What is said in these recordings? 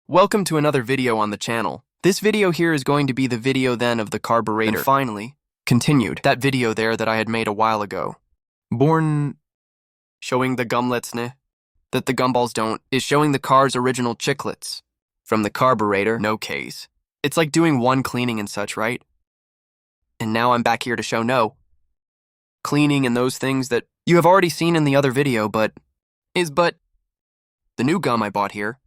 Welcome to another video on the channel. This video here is going to be the video then of the carburetor. And finally, continued that video there that I had made a while ago. Showing the gumlets that the gumballs don't, is showing the car's original chiclets. From the carburetor, no case. It's like doing one cleaning and such, right? And now I'm back here to show no. Cleaning and those things that you have already seen in the other video, but the new gum I bought here.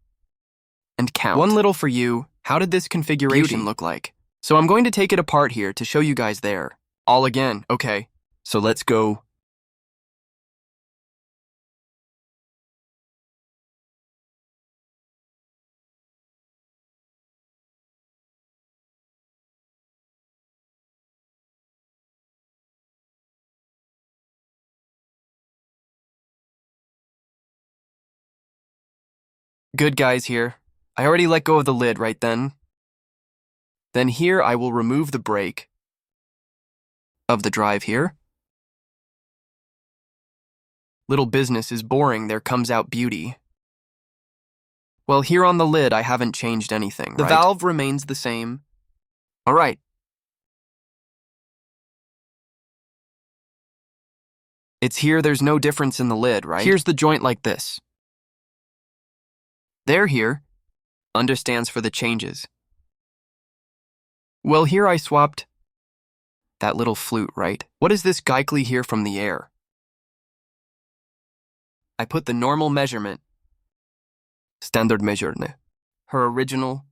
And count. One little for you, how did this configuration look like? So I'm going to take it apart here to show you guys there. All again, okay. So let's go. Good guys here. I already let go of the lid right then. Then here I will remove the brake of the drive here. Little business is boring, there comes out beauty. Well, here on the lid I haven't changed anything, The valve remains the same. Alright. It's here, there's no difference in the lid, right? Here's the joint like this. There here understands for the changes. Well, here I swapped that little flute, right? What is this Geikley here from the air? I put the normal measurement, standard measure, her original,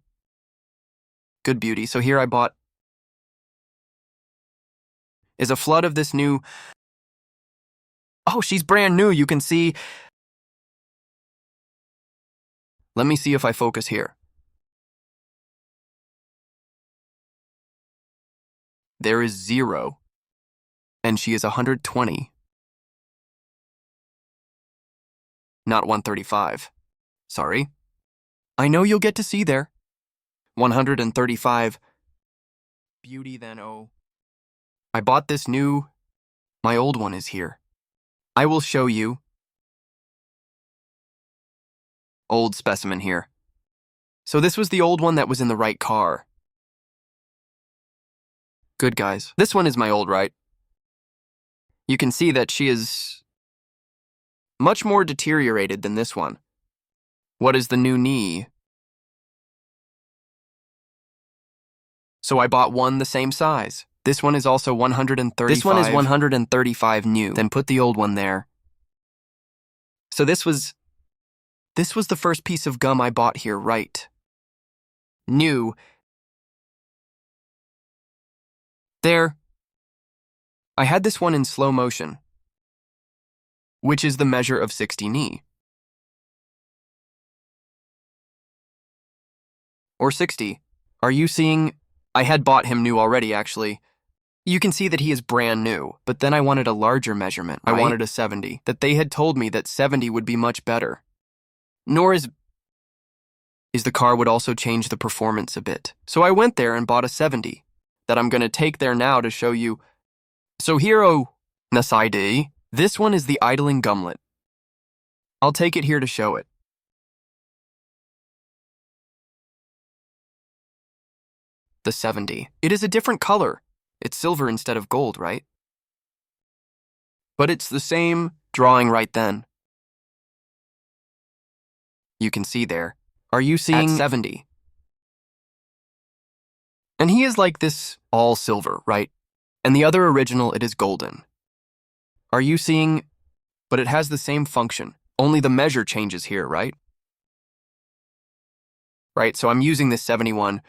good beauty. So here I bought is a flood of this new, oh, she's brand new, you can see. Let me see if I focus here. There is 0, and she is 120. Not 135. Sorry. I know you'll get to see there. 135. Beauty then, oh. I bought this new. My old one is here. I will show you. Old specimen here. So this was the old one that was in the right car. Good guys. This one is my old, right? You can see that she is much more deteriorated than this one. What is the new knee? So I bought one the same size. This one is also 135. This one is 135 new. Then put the old one there. So this was the first piece of gum I bought here, right? New. There. I had this one in slow motion, which is the measure of 60 knee. Or 60. Are you seeing? I had bought him new already, actually. You can see that he is brand new, but then I wanted a larger measurement, right? I wanted a 70. That they had told me that 70 would be much better. Nor is the car would also change the performance a bit. So I went there and bought a 70 that I'm going to take there now to show you. So here, oh, Nasai, this one is the idling gumlet. I'll take it here to show it. The 70. It is a different color. It's silver instead of gold, right? But it's the same drawing right then. You can see there. Are you seeing? At 70. And he is like this, all silver, right? And the other original, it is golden. Are you seeing? But it has the same function, only the measure changes here, right? Right, so I'm using this 71.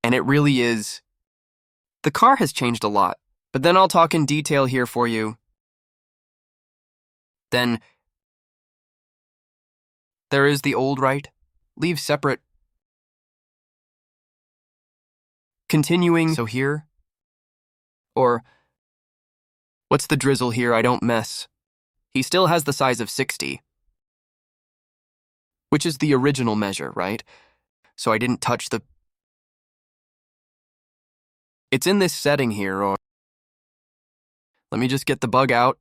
And it really is. The car has changed a lot, but then I'll talk in detail here for you. Then there is the old, right? Leave separate. Continuing, so here. Or, what's the drizzle here? I don't mess. He still has the size of 60. Which is the original measure, right? So I didn't touch the. It's in this setting here, or. Let me just get the bug out.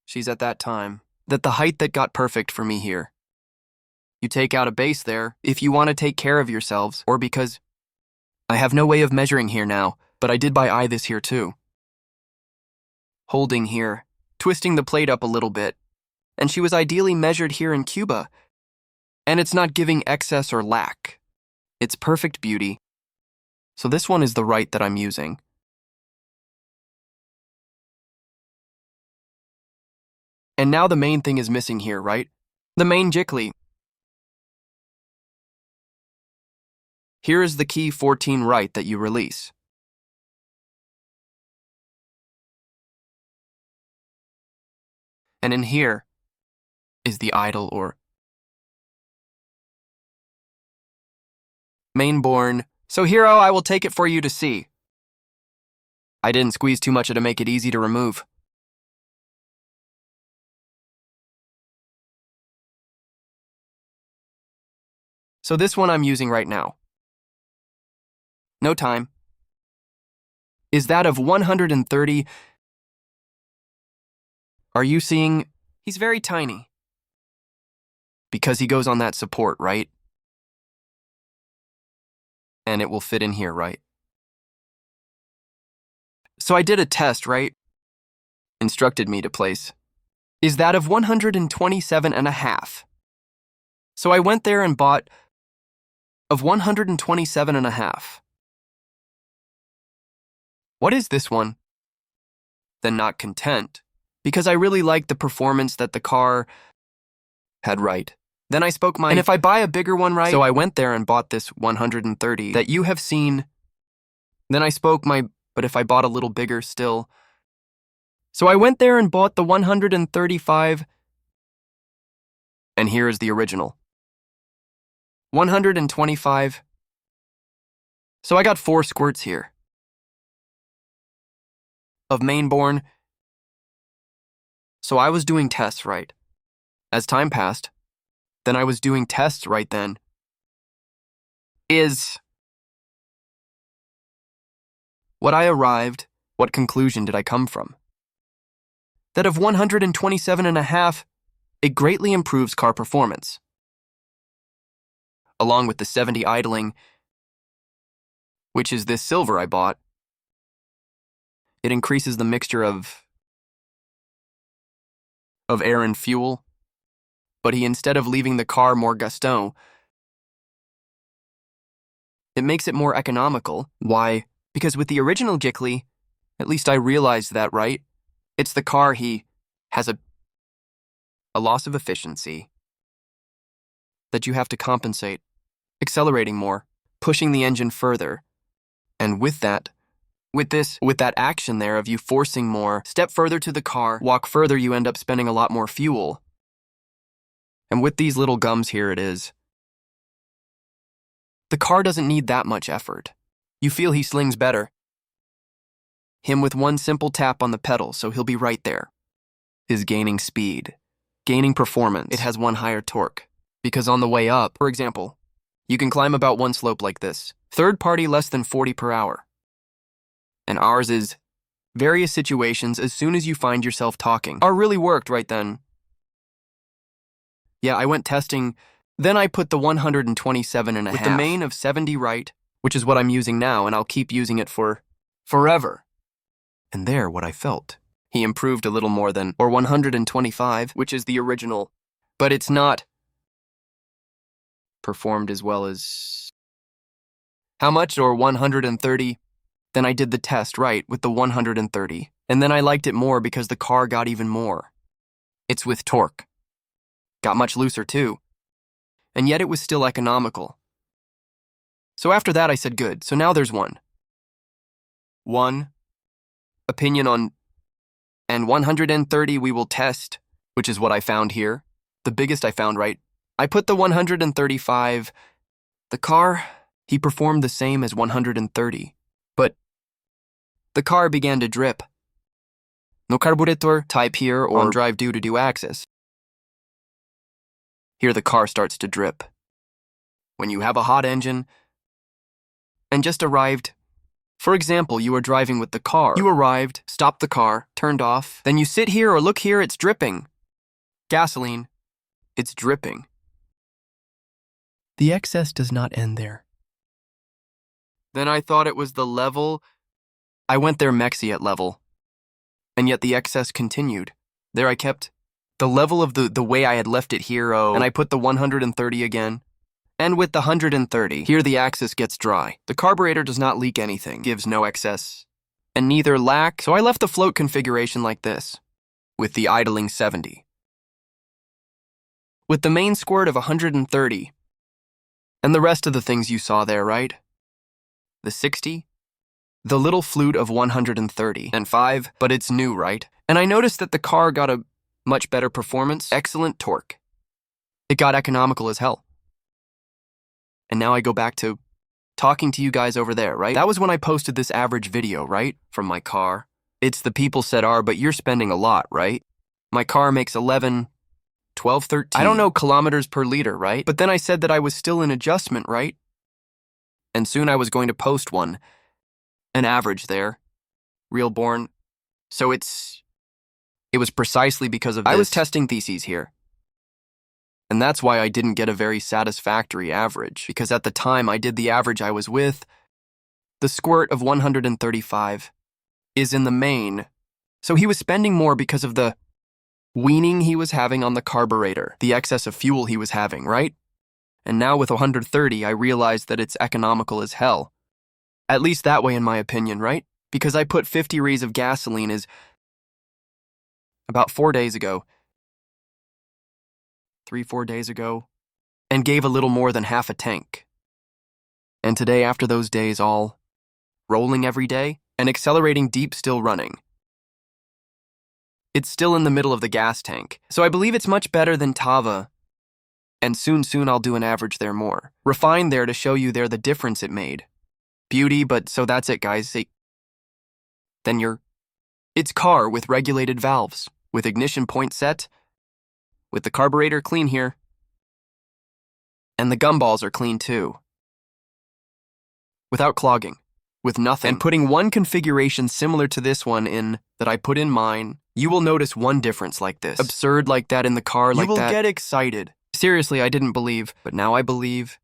She's at that time. That the height that got perfect for me here. You take out a base there if you want to take care of yourselves, or because I have no way of measuring here now, but I did by eye this here too. Holding here, twisting the plate up a little bit, and she was ideally measured here in Cuba. And it's not giving excess or lack. It's perfect beauty. So this one is the right that I'm using. And now the main thing is missing here, right? The main jiggly. Here is the key 14 right that you release. And in here is the idle or mainborn. So hero, I will take it for you to see. I didn't squeeze too much to make it easy to remove. So this one I'm using right now. No time. Is that of 130? Are you seeing? He's very tiny. Because he goes on that support, right? And it will fit in here, right? So I did a test, right? Instructed me to place. Is that of 127.5? So I went there and bought of 127.5. What is this one? Then not content, because I really liked the performance that the car had, right? Then I spoke my, and if I buy a bigger one, right? So I went there and bought this 130 that you have seen. Then I spoke my, but if I bought a little bigger still. So I went there and bought the 135. And here is the original. 125. So I got 4 squirts here. Of mainborn. So I was doing tests, right? As time passed, then I was doing tests right then. What I arrived, what conclusion did I come from? That of 127.5, it greatly improves car performance. Along with the 70 idling, which is this silver I bought, it increases the mixture of air and fuel, but instead of leaving the car more gaston, it makes it more economical. Why? Because with the original Jiggly, at least I realized that, right? It's the car he has a loss of efficiency that you have to compensate, accelerating more, pushing the engine further. And with that action there of you forcing more, step further to the car, walk further, you end up spending a lot more fuel. And with these little gums here it is. The car doesn't need that much effort. You feel he slings better. Him with one simple tap on the pedal, so he'll be right there. Is gaining speed, gaining performance. It has one higher torque. Because on the way up, for example, you can climb about one slope like this. Third party less than 40 per hour. And ours is various situations as soon as you find yourself talking. Are really worked right then. Yeah, I went testing. Then I put the 127.5 with the main of 70 right, which is what I'm using now, and I'll keep using it for forever. And there, what I felt. He improved a little more than, or 125, which is the original, but it's not performed as well as, how much, or 130? Then I did the test, right, with the 130, and then I liked it more because the car got even more. It's with torque. Got much looser too. And yet it was still economical. So after that I said good, so now there's one. Opinion on, and 130 we will test, which is what I found here. The biggest I found, right? I put the 135. The car, he performed the same as 130, but the car began to drip. No Carburetor type here or on drive due to do access. Here the car starts to drip. When you have a hot engine and just arrived, for example, you are driving with the car. You arrived, stopped the car, turned off, then you sit here or look here, it's dripping. Gasoline, it's dripping. The excess does not end there. Then I thought it was the level. I went there mexi at level. And yet the excess continued. There I kept the level of the way I had left it here, and I put the 130 again. And with the 130, here the axis gets dry. The carburetor does not leak anything, gives no excess, and neither lack, so I left the float configuration like this, with the idling 70. With the main squirt of 130, and the rest of the things you saw there, right? The 60, the little flute of 130, and 5, but it's new, right? And I noticed that the car got a much better performance, excellent torque. It got economical as hell. And now I go back to talking to you guys over there, right? That was when I posted this average video, right? From my car. It's the people said but you're spending a lot, right? My car makes 11, 12, 13. I don't know kilometers per liter, right? But then I said that I was still in adjustment, right? And soon I was going to post an average there. Real born. So it was precisely because of this. I was testing theses here. And that's why I didn't get a very satisfactory average, because at the time I did the average I was with, the squirt of 135 is in the main. So he was spending more because of the weaning he was having on the carburetor, the excess of fuel he was having, right? And now with 130, I realized that it's economical as hell. At least that way in my opinion, right? Because I put 50 Rs of gasoline is about 4 days ago, 3-4 days ago, and gave a little more than half a tank. And today, after those days all rolling every day and accelerating deep, still running, it's still in the middle of the gas tank. So I believe it's much better than Tava. And soon I'll do an average there more. Refine there to show you there the difference it made. Beauty, but so that's it, guys. Then it's car with regulated valves, with ignition point set, with the carburetor clean here. And the gumballs are clean too. Without clogging, with nothing. And putting one configuration similar to this one in that I put in mine, you will notice one difference like this. Absurd like that in the car like that. You will get excited. Seriously, I didn't believe, but now I believe.